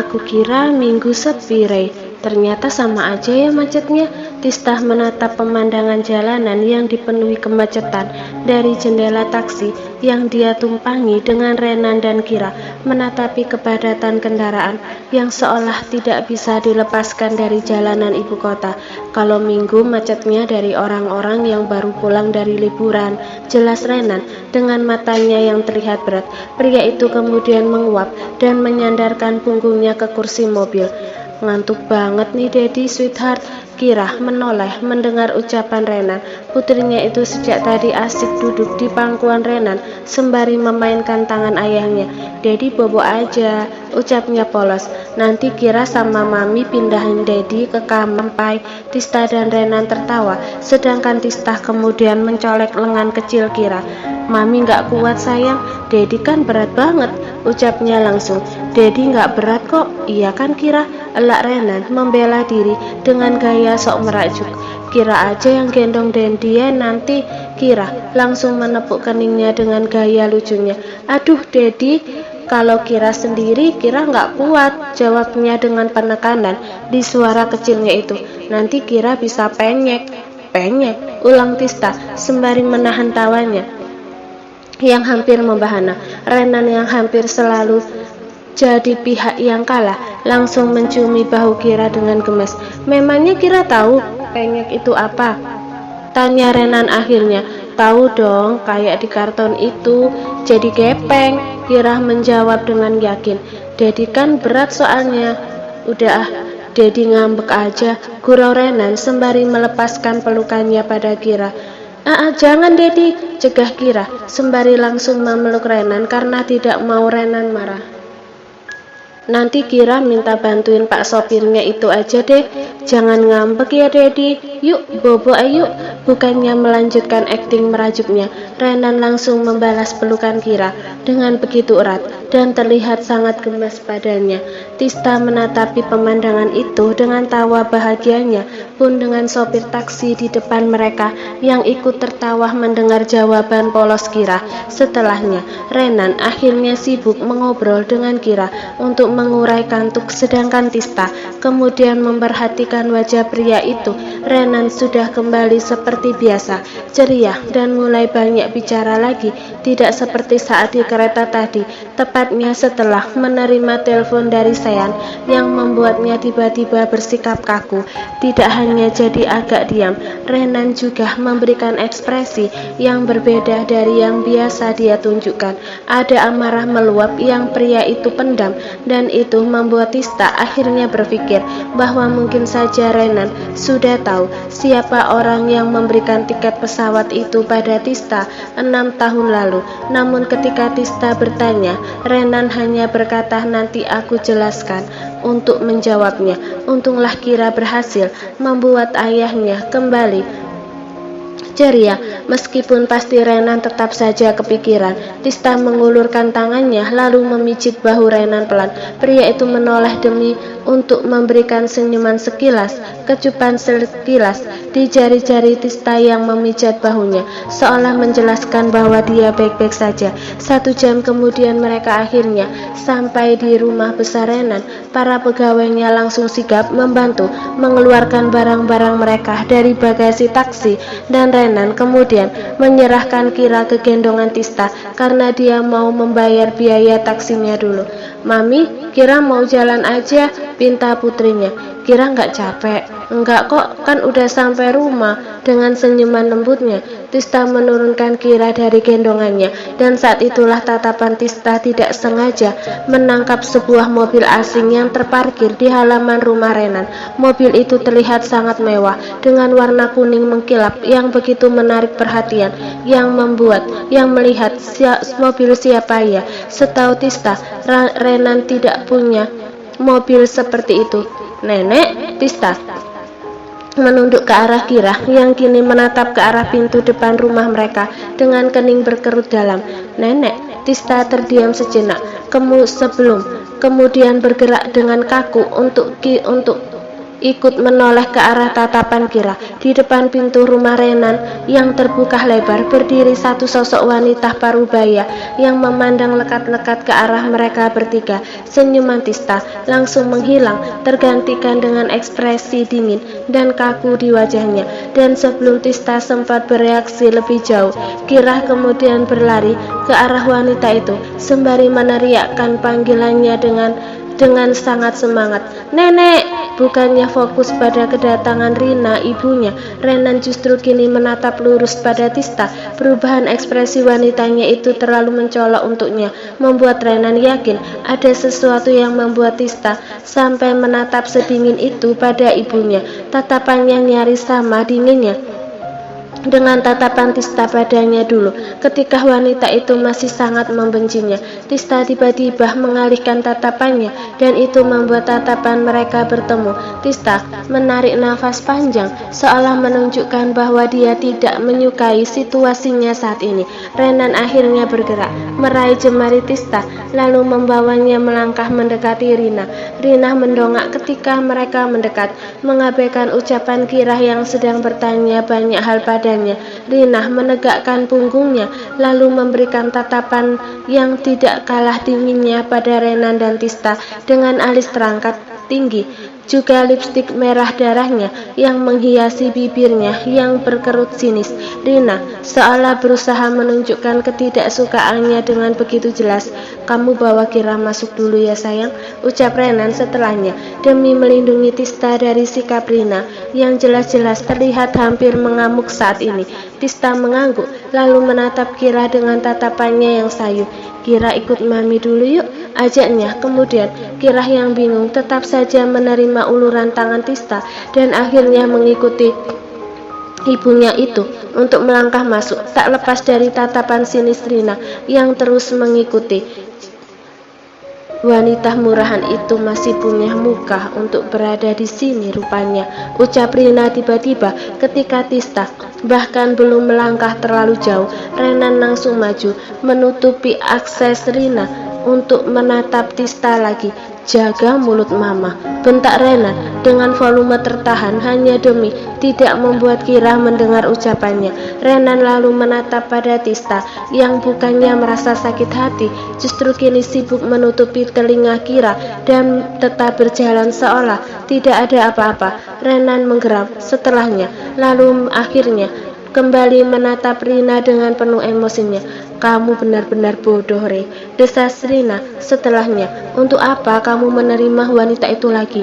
Aku kira minggu sepi, Rey. Ternyata sama aja ya macetnya. Tista menatap pemandangan jalanan yang dipenuhi kemacetan dari jendela taksi yang dia tumpangi dengan Renan dan Kira menatapi kepadatan kendaraan yang seolah tidak bisa dilepaskan dari jalanan ibu kota. Kalau minggu macetnya dari orang-orang yang baru pulang dari liburan, jelas Renan dengan matanya yang terlihat berat. Pria itu kemudian menguap dan menyandarkan punggungnya ke kursi mobil. Ngantuk banget nih Daddy, sweetheart. Kira menoleh mendengar ucapan Renan. Putrinya itu sejak tadi asik duduk di pangkuan Renan sembari memainkan tangan ayahnya. Daddy bobo aja, ucapnya polos. Nanti Kira sama Mami pindahin Daddy ke kamar. Sampai Tista dan Renan tertawa, sedangkan Tista kemudian mencolek lengan kecil Kira. Mami gak kuat sayang, Daddy kan berat banget, ucapnya langsung. Daddy gak berat kok, iya kan Kira? Elak Renan membela diri dengan gaya sok merajuk. Kira aja yang gendong dan dia nanti. Kira langsung menepuk keningnya dengan gaya lucunya. Aduh Daddy, kalau Kira sendiri Kira nggak kuat, jawabnya dengan penekanan di suara kecilnya itu. Nanti Kira bisa penyek. Penyek, ulang Tista sembari menahan tawanya yang hampir membahana. Renan yang hampir selalu jadi pihak yang kalah langsung menciumi bahu Kira dengan gemes. Memangnya Kira tahu penyek itu apa? Tanya Renan akhirnya. Tahu dong, kayak di karton itu, jadi gepeng. Kira menjawab dengan yakin. Daddy kan berat soalnya. Udah Daddy ngambek aja, gurau Renan sembari melepaskan pelukannya pada Kira. Jangan Daddy, cegah Kira sembari langsung memeluk Renan karena tidak mau Renan marah. Nanti Kira minta bantuin pak sopirnya itu aja deh. Jangan ngambek ya Daddy. Yuk bobo ayo. Bukannya melanjutkan akting merajuknya, Renan langsung membalas pelukan Kira dengan begitu erat dan terlihat sangat gemas padanya. Tista menatapi pemandangan itu dengan tawa bahagianya pun dengan sopir taksi di depan mereka yang ikut tertawa mendengar jawaban polos Kira. Setelahnya Renan akhirnya sibuk mengobrol dengan Kira untuk mengurai kantuk, sedangkan Tista kemudian memperhatikan wajah pria itu. Renan sudah kembali seperti biasa, ceria dan mulai banyak bicara lagi, tidak seperti saat di kereta tadi, tepatnya setelah menerima telepon dari Sean yang membuatnya tiba-tiba bersikap kaku. Tidak hanya jadi agak diam, Renan juga memberikan ekspresi yang berbeda dari yang biasa dia tunjukkan. Ada amarah meluap yang pria itu pendam, dan itu membuat Tista akhirnya berpikir bahwa mungkin saja Renan sudah tahu siapa orang yang memberikan tiket pesawat itu pada Tista 6 tahun lalu. Namun ketika Tista bertanya, Renan hanya berkata nanti aku jelaskan untuk menjawabnya. Untunglah Kira berhasil membuat ayahnya kembali ceria, meskipun pasti Renan tetap saja kepikiran. Tista mengulurkan tangannya lalu memijit bahu Renan pelan. Pria itu menoleh demi untuk memberikan senyuman sekilas, kecupan sekilas di jari-jari Tista yang memijat bahunya, seolah menjelaskan bahwa dia baik-baik saja. 1 jam kemudian mereka akhirnya sampai di rumah besar Renan. Para pegawainya langsung sigap membantu mengeluarkan barang-barang mereka dari bagasi taksi, dan Renan kemudian menyerahkan Kira ke gendongan Tista karena dia mau membayar biaya taksinya dulu. Mami, Kira mau jalan aja, pinta putrinya. Kira nggak capek? Enggak kok, kan udah sampai rumah. Dengan senyuman lembutnya, Tista menurunkan Kira dari gendongannya, dan saat itulah tatapan Tista tidak sengaja menangkap sebuah mobil asing yang terparkir di halaman rumah Renan. Mobil itu terlihat sangat mewah dengan warna kuning mengkilap yang begitu menarik perhatian, yang melihat mobil siapa ya. Setahu Tista, Renan tidak punya mobil seperti itu. Nenek, Tista menunduk ke arah Kira yang kini menatap ke arah pintu depan rumah mereka dengan kening berkerut dalam. Nenek, Tista terdiam sejenak sebelum kemudian bergerak dengan kaku untuk ikut menoleh ke arah tatapan Kira. Di depan pintu rumah Renan yang terbuka lebar berdiri satu sosok wanita parubaya yang memandang lekat-lekat ke arah mereka bertiga. Senyuman Tista langsung menghilang, tergantikan dengan ekspresi dingin dan kaku di wajahnya. Dan sebelum Tista sempat bereaksi lebih jauh, Kira kemudian berlari ke arah wanita itu sembari meneriakkan panggilannya dengan sangat semangat. "Nenek!" Bukannya fokus pada kedatangan Rina, ibunya, Renan justru kini menatap lurus pada Tista. Perubahan ekspresi wanitanya itu terlalu mencolok untuknya, membuat Renan yakin ada sesuatu yang membuat Tista sampai menatap sedingin itu pada ibunya. Tatapannya nyaris sama dinginnya dengan tatapan Tista padanya dulu ketika wanita itu masih sangat membencinya. Tista tiba-tiba mengalihkan tatapannya dan itu membuat tatapan mereka bertemu. Tista menarik nafas panjang seolah menunjukkan bahwa dia tidak menyukai situasinya saat ini. Renan akhirnya bergerak, meraih jemari Tista lalu membawanya melangkah mendekati Rina. Rina mendongak ketika mereka mendekat, mengabaikan ucapan Kira yang sedang bertanya banyak hal pada. Rina menegakkan punggungnya lalu memberikan tatapan yang tidak kalah dinginnya pada Renan dan Tista dengan alis terangkat tinggi, juga lipstik merah darahnya yang menghiasi bibirnya yang berkerut sinis. Rina seolah berusaha menunjukkan ketidaksukaannya dengan begitu jelas. "Kamu bawa Kira masuk dulu ya sayang," ucap Renan setelahnya, demi melindungi Tista dari sikap Rina yang jelas-jelas terlihat hampir mengamuk saat ini. Tista mengangguk lalu menatap Kira dengan tatapannya yang sayu. "Kira ikut mami dulu yuk," ajaknya. Kemudian Kira yang bingung tetap saja menerima uluran tangan Tista dan akhirnya mengikuti ibunya itu untuk melangkah masuk, tak lepas dari tatapan sinis Rina yang terus mengikuti. "Wanita murahan itu masih punya muka untuk berada di sini rupanya," ucap Rina tiba-tiba ketika Tista bahkan belum melangkah terlalu jauh. Renan langsung maju menutupi akses Rina untuk menatap Tista lagi. "Jaga mulut mama," bentak Renan dengan volume tertahan hanya demi tidak membuat Kira mendengar ucapannya. Renan lalu menatap pada Tista yang bukannya merasa sakit hati, justru kini sibuk menutupi telinga Kira dan tetap berjalan seolah tidak ada apa-apa. Renan menggeram setelahnya, lalu akhirnya kembali menatap Rina dengan penuh emosinya. "Kamu benar-benar bodoh, Re," desas Rina setelahnya. "Untuk apa kamu menerima wanita itu lagi?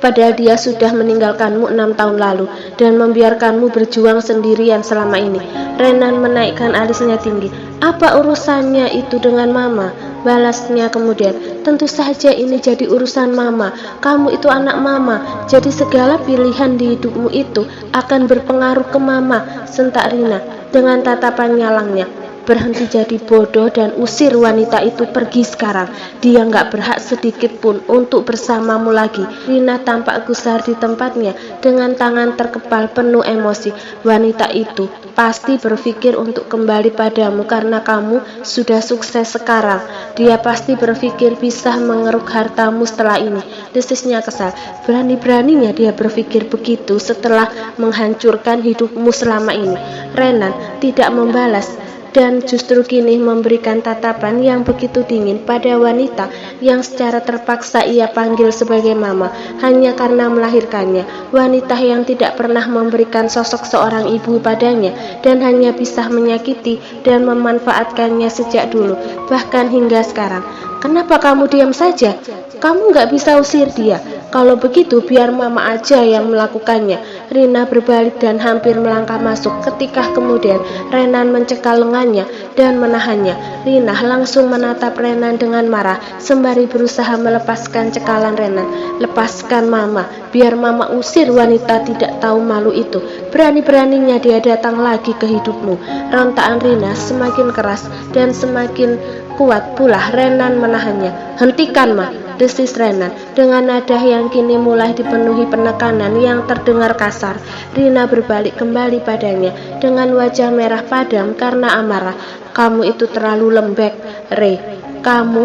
Padahal dia sudah meninggalkanmu 6 tahun lalu dan membiarkanmu berjuang sendirian selama ini." Renan menaikkan alisnya tinggi. "Apa urusannya itu dengan mama?" balasnya kemudian. "Tentu saja ini jadi urusan mama. Kamu itu anak mama, jadi segala pilihan di hidupmu itu akan berpengaruh ke mama," sentak Rina dengan tatapan nyalangnya. "Berhenti jadi bodoh dan usir wanita itu pergi sekarang. Dia nggak berhak sedikit pun untuk bersamamu lagi." Rina tampak gusar di tempatnya dengan tangan terkepal penuh emosi. "Wanita itu pasti berpikir untuk kembali padamu karena kamu sudah sukses sekarang. Dia pasti berpikir bisa mengeruk hartamu setelah ini," desisnya kesal. "Berani-beraninya dia berpikir begitu setelah menghancurkan hidupmu selama ini." Renan tidak membalas dan justru kini memberikan tatapan yang begitu dingin pada wanita yang secara terpaksa ia panggil sebagai mama hanya karena melahirkannya. Wanita yang tidak pernah memberikan sosok seorang ibu padanya dan hanya bisa menyakiti dan memanfaatkannya sejak dulu, bahkan hingga sekarang. "Kenapa kamu diam saja? Kamu nggak bisa usir dia. Kalau begitu biar mama aja yang melakukannya." Rina berbalik dan hampir melangkah masuk ketika kemudian Renan mencekal lengannya dan menahannya. Rina langsung menatap Renan dengan marah sembari berusaha melepaskan cekalan Renan. "Lepaskan mama, biar mama usir wanita tidak tahu malu itu. Berani-beraninya dia datang lagi ke hidupmu." Rontakan Rina semakin keras dan semakin kuat pula Renan menahannya. "Hentikan, Ma," desis Renan dengan nada yang kini mulai dipenuhi penekanan yang terdengar kasar. Rina berbalik kembali padanya dengan wajah merah padam karena amarah. "Kamu itu terlalu lembek, Re. Kamu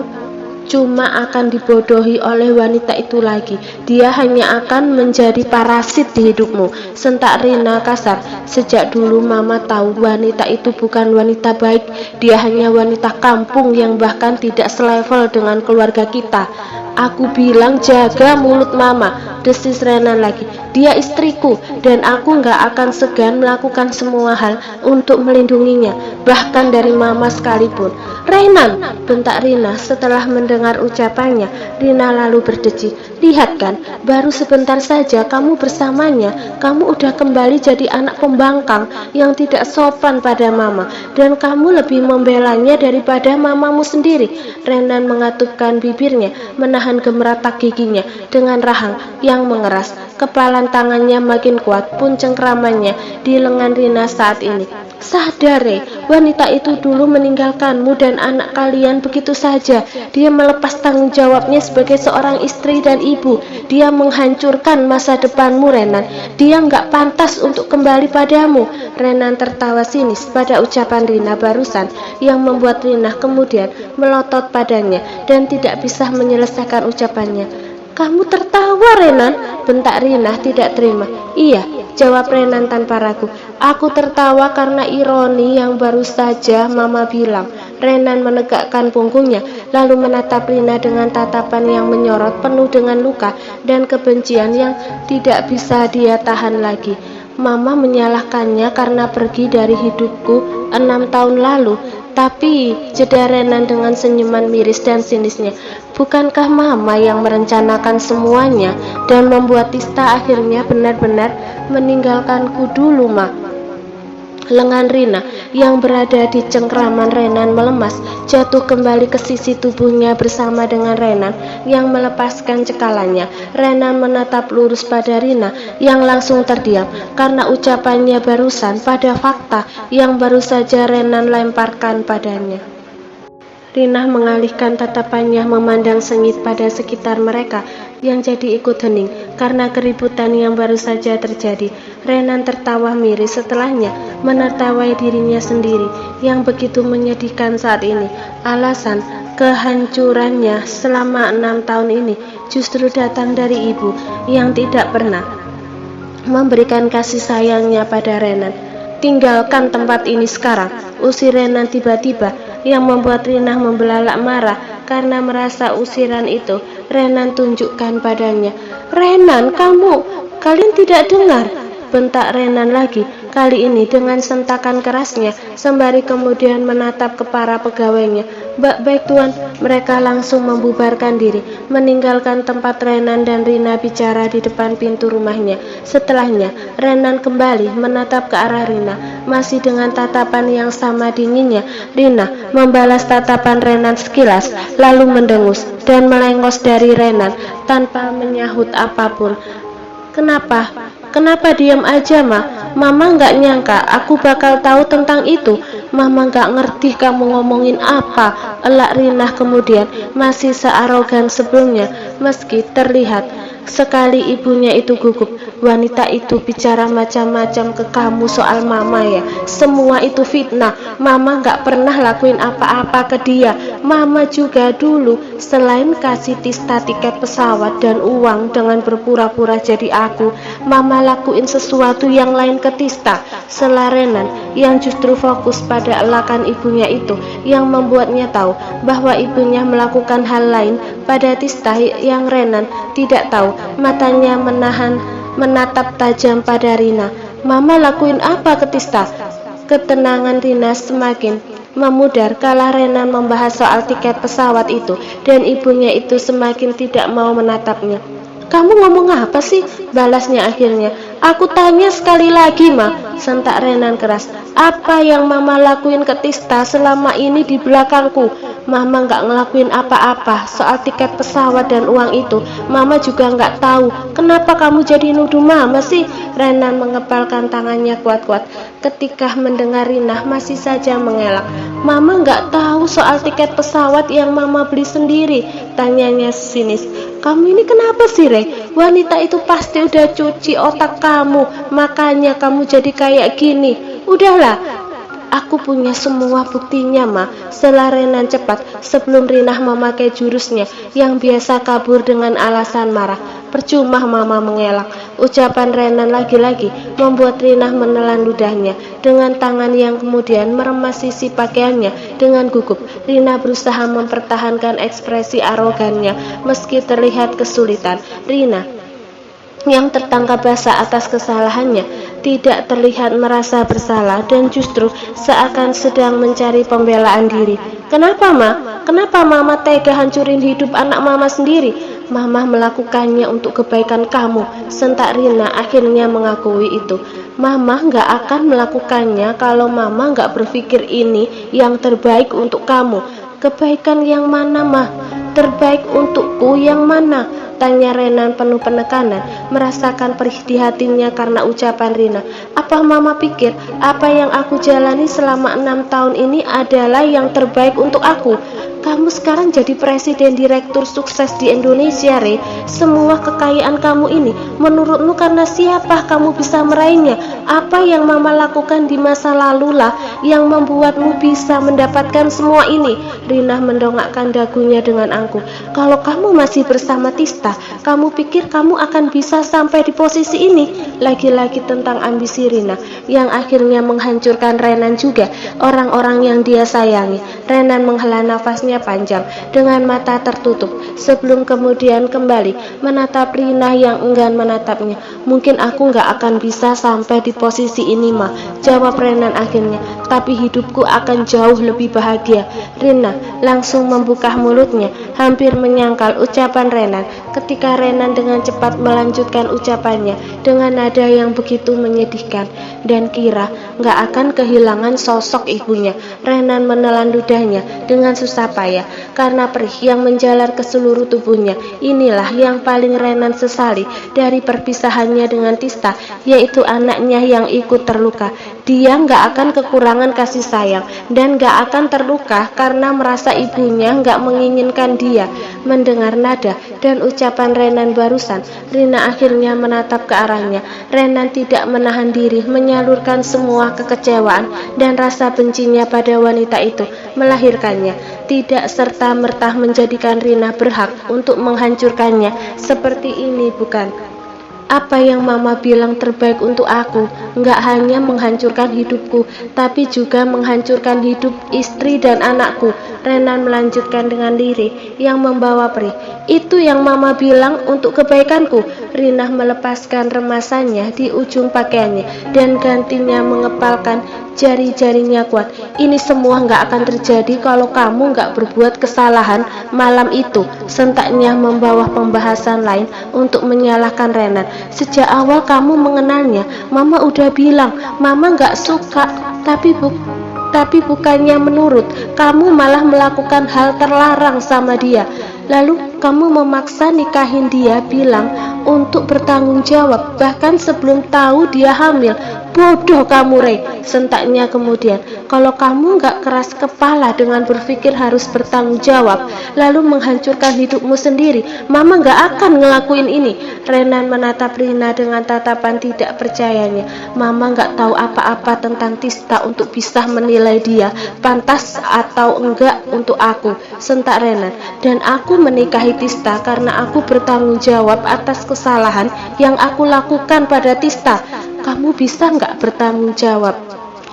cuma akan dibodohi oleh wanita itu lagi. Dia hanya akan menjadi parasit di hidupmu. Sentak Rina kasar. Sejak dulu mama tahu wanita itu bukan wanita baik. Dia hanya wanita kampung yang bahkan tidak selevel dengan keluarga kita. Aku bilang jaga mulut mama, desis Renan lagi. Dia istriku dan aku gak akan segan melakukan semua hal untuk melindunginya, bahkan dari mama sekalipun. Renan, bentak Rina setelah mendengar ucapannya. Rina lalu berdeci. Lihat kan, baru sebentar saja kamu bersamanya, kamu udah kembali jadi anak pembangkang yang tidak sopan pada mama, dan kamu lebih membelanya daripada mamamu sendiri. Renan mengatupkan bibirnya, menahan gemeratak giginya dengan rahang yang mengeras. Kepalan tangannya makin kuat pun cengkramannya di lengan Rina saat ini. Sadar, wanita itu dulu meninggalkanmu dan anak kalian begitu saja. Dia melepas tanggung jawabnya sebagai seorang istri dan ibu. Dia menghancurkan masa depanmu, Renan. Dia nggak pantas untuk kembali padamu. Renan tertawa sinis pada ucapan Rina barusan yang membuat Rina kemudian melotot padanya dan tidak bisa menyelesaikan ucapannya. Kamu tertawa, Renan? Bentak Rina tidak terima. Iya, jawab Renan tanpa ragu. Aku tertawa karena ironi yang baru saja mama bilang. Renan menegakkan punggungnya, lalu menatap Rina dengan tatapan yang menyorot penuh dengan luka dan kebencian yang tidak bisa dia tahan lagi. Mama menyalahkannya karena pergi dari hidupku 6 tahun lalu. Tapi, jeda Renan dengan senyuman miris dan sinisnya, bukankah mama yang merencanakan semuanya dan membuat Tista akhirnya benar-benar meninggalkanku dulu, Ma? Lengan Rina yang berada di cengkraman Renan melemas, jatuh kembali ke sisi tubuhnya bersama dengan Renan yang melepaskan cekalannya. Renan menatap lurus pada Rina yang langsung terdiam karena ucapannya barusan pada fakta yang baru saja Renan lemparkan padanya. Rina mengalihkan tatapannya memandang sengit pada sekitar mereka yang jadi ikut hening karena keributan yang baru saja terjadi. Renan tertawa miris setelahnya menertawai dirinya sendiri yang begitu menyedihkan saat ini. Alasan kehancurannya selama 6 tahun ini justru datang dari ibu yang tidak pernah memberikan kasih sayangnya pada Renan. Tinggalkan tempat ini sekarang, usir Renan tiba-tiba yang membuat Rina membelalak marah karena merasa usiran itu Renan tunjukkan padanya. Renan, kalian tidak dengar? Bentak Renan lagi, kali ini dengan sentakan kerasnya sembari kemudian menatap ke para pegawainya. Baik tuan, mereka langsung membubarkan diri, meninggalkan tempat Renan dan Rina bicara di depan pintu rumahnya. Setelahnya, Renan kembali menatap ke arah Rina, masih dengan tatapan yang sama dinginnya. Rina membalas tatapan Renan sekilas, lalu mendengus dan melengos dari Renan tanpa menyahut apapun. Kenapa diam aja, Ma? Mama nggak nyangka aku bakal tahu tentang itu. Mama nggak ngerti kamu ngomongin apa, elak Rina kemudian masih searogan sebelumnya. Meski terlihat sekali ibunya itu gugup. Wanita itu bicara macam-macam ke kamu soal mama ya. Semua itu fitnah. Mama nggak pernah lakuin apa-apa ke dia. Mama juga dulu selain kasih Tista tiket pesawat dan uang dengan berpura-pura jadi aku, Mama lakuin sesuatu yang lain ke Tista. Sela Renan yang justru fokus pada elakan ibunya itu yang membuatnya tahu bahwa ibunya melakukan hal lain pada Tista yang Renan tidak tahu. Matanya menatap tajam pada Rina. Mama lakuin apa ke Tista? Ketenangan Rina semakin memudar kala Renan membahas soal tiket pesawat itu dan ibunya itu semakin tidak mau menatapnya. Kamu ngomong apa sih? Balasnya akhirnya. Aku tanya sekali lagi, Ma, sentak Renan keras. Apa yang Mama lakuin ke Tista selama ini di belakangku? Mama nggak ngelakuin apa-apa soal tiket pesawat dan uang itu. Mama juga nggak tahu. Kenapa kamu jadi nuduh Mama sih? Renan mengepalkan tangannya kuat-kuat ketika mendengar Rina masih saja mengelak. Mama nggak tahu soal tiket pesawat yang Mama beli sendiri, tanyanya sinis. Kamu ini kenapa sih, Rey? Wanita itu pasti udah cuci otak kamu, makanya kamu jadi kayak gini. Udahlah, Aku punya semua buktinya, Ma. Setelah Renan cepat sebelum Rina memakai jurusnya yang biasa kabur dengan alasan marah. Percuma Mama mengelak. Ucapan Renan lagi-lagi membuat Rina menelan ludahnya dengan tangan yang kemudian meremas sisi pakaiannya dengan gugup. Rina berusaha mempertahankan ekspresi arogannya meski terlihat kesulitan. Rina yang tertangkap basah atas kesalahannya tidak terlihat merasa bersalah dan justru seakan sedang mencari pembelaan diri. Kenapa, Ma? Kenapa Mama tega hancurin hidup anak Mama sendiri? Mama melakukannya untuk kebaikan kamu. Sentak Rina akhirnya mengakui itu. Mama nggak akan melakukannya kalau Mama nggak berpikir ini yang terbaik untuk kamu. Kebaikan yang mana, Ma? Terbaik untukku yang mana? Tanya Renan penuh penekanan, merasakan perih di hatinya karena ucapan Rina. Apa Mama pikir apa yang aku jalani selama 6 tahun ini adalah yang terbaik untuk aku? Kamu sekarang jadi presiden direktur sukses di Indonesia, Re. Semua kekayaan kamu ini, menurutmu karena siapa kamu bisa meraihnya? Apa yang Mama lakukan di masa lalu lah yang membuatmu bisa mendapatkan semua ini? Rina mendongakkan dagunya dengan angkuh. Kalau kamu masih bersama Tista, kamu pikir kamu akan bisa sampai di posisi ini? Lagi-lagi tentang ambisi Rina yang akhirnya menghancurkan Renan juga, orang-orang yang dia sayangi. Renan menghela nafasnya panjang dengan mata tertutup sebelum kemudian kembali menatap Rina yang enggan menatapnya. Mungkin aku nggak akan bisa sampai di posisi ini, Ma, jawab Renan akhirnya, tapi hidupku akan jauh lebih bahagia. Rina langsung membuka mulutnya, hampir menyangkal ucapan Renan ketika Renan dengan cepat melanjutkan ucapannya dengan nada yang begitu menyedihkan. Dan kira nggak akan kehilangan sosok ibunya. Renan menelan ludahnya dengan susah payah karena perih yang menjalar ke seluruh tubuhnya. Inilah yang paling Renan sesali dari perpisahannya dengan Tista, yaitu anaknya yang ikut terluka. Dia nggak akan kekurangan kasih sayang dan nggak akan terluka karena merasa ibunya nggak menginginkan dia. Mendengar nada dan ucapan Renan barusan, Rina akhirnya menatap ke arahnya. Renan tidak menahan diri menyalurkan semua kekecewaan dan rasa bencinya pada wanita itu, melahirkannya. Tidak serta-merta menjadikan Rina berhak untuk menghancurkannya. Seperti ini bukan? Apa yang Mama bilang terbaik untuk aku nggak hanya menghancurkan hidupku, tapi juga menghancurkan hidup istri dan anakku. Renan melanjutkan dengan lirih yang membawa perih. Itu yang Mama bilang untuk kebaikanku. Rina melepaskan remasannya di ujung pakaiannya dan gantinya mengepalkan jari-jarinya kuat. Ini semua nggak akan terjadi kalau kamu nggak berbuat kesalahan malam itu. Sentaknya membawa pembahasan lain untuk menyalahkan Renan. Sejak awal kamu mengenalnya, Mama udah bilang Mama nggak suka, tapi bukannya menurut, kamu malah melakukan hal terlarang sama dia. Lalu kamu memaksa nikahin dia, bilang untuk bertanggung jawab, bahkan sebelum tahu dia hamil. Bodoh kamu, Rey, sentaknya kemudian. Kalau kamu nggak keras kepala dengan berpikir harus bertanggung jawab, lalu menghancurkan hidupmu sendiri, Mama nggak akan ngelakuin ini. Renan menatap Rina dengan tatapan tidak percayanya. Mama nggak tahu apa-apa tentang Tista untuk bisa menilai dia pantas atau enggak untuk aku, sentak Renan. Dan aku menikahi Tista karena aku bertanggung jawab atas kesalahan yang aku lakukan pada Tista. Kamu bisa nggak bertanggung jawab?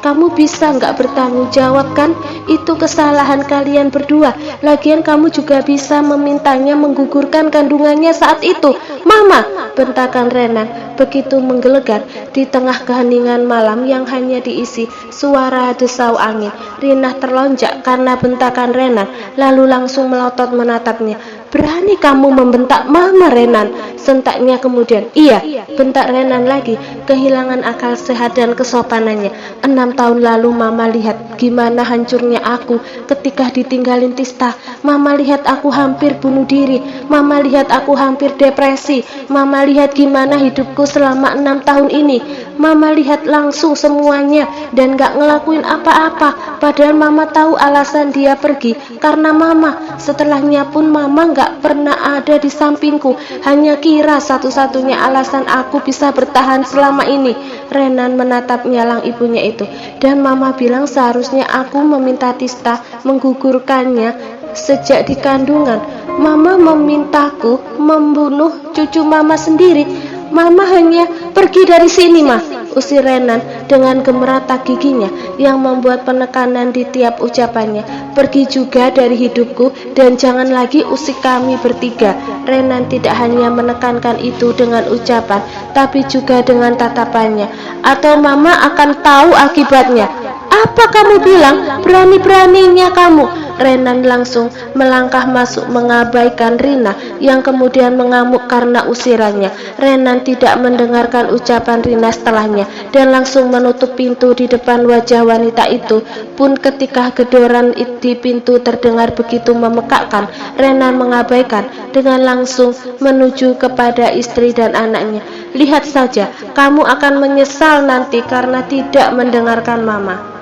Kamu bisa nggak bertanggung jawab kan? Itu kesalahan kalian berdua. Lagian kamu juga bisa memintanya menggugurkan kandungannya saat itu. Mama, bentakan Renan begitu menggelegar di tengah keheningan malam yang hanya diisi suara desau angin. Rina terlonjak karena bentakan Renan, lalu langsung melotot menatapnya. Berani kamu membentak Mama, Renan, sentaknya kemudian. Iya, bentak Renan lagi, kehilangan akal sehat dan kesopanannya. 6 tahun lalu Mama lihat gimana hancurnya aku ketika ditinggalin Tista. Mama lihat aku hampir bunuh diri. Mama lihat aku hampir depresi. Mama lihat gimana hidupku selama 6 tahun ini. Mama lihat langsung semuanya dan gak ngelakuin apa-apa. Padahal Mama tahu alasan dia pergi karena Mama. Setelahnya pun Mama gak pernah ada di sampingku. Hanya kira satu-satunya alasan aku bisa bertahan selama ini. Renan menatap nyalang ibunya itu, dan Mama bilang seharusnya aku meminta Tista menggugurkannya sejak di kandungan. Mama memintaku membunuh cucu Mama sendiri. Mama hanya pergi dari sini, Ma, usir Renan dengan gemeretak giginya yang membuat penekanan di tiap ucapannya. Pergi juga dari hidupku dan jangan lagi usik kami bertiga. Renan tidak hanya menekankan itu dengan ucapan, tapi juga dengan tatapannya. Atau Mama akan tahu akibatnya. Apa kamu bilang? Berani-beraninya kamu. Renan langsung melangkah masuk mengabaikan Rina yang kemudian mengamuk karena usirannya. Renan tidak mendengarkan ucapan Rina setelahnya dan langsung menutup pintu di depan wajah wanita itu. Pun ketika gedoran di pintu terdengar begitu memekakkan, Renan mengabaikan dengan langsung menuju kepada istri dan anaknya. Lihat saja, kamu akan menyesal nanti karena tidak mendengarkan Mama.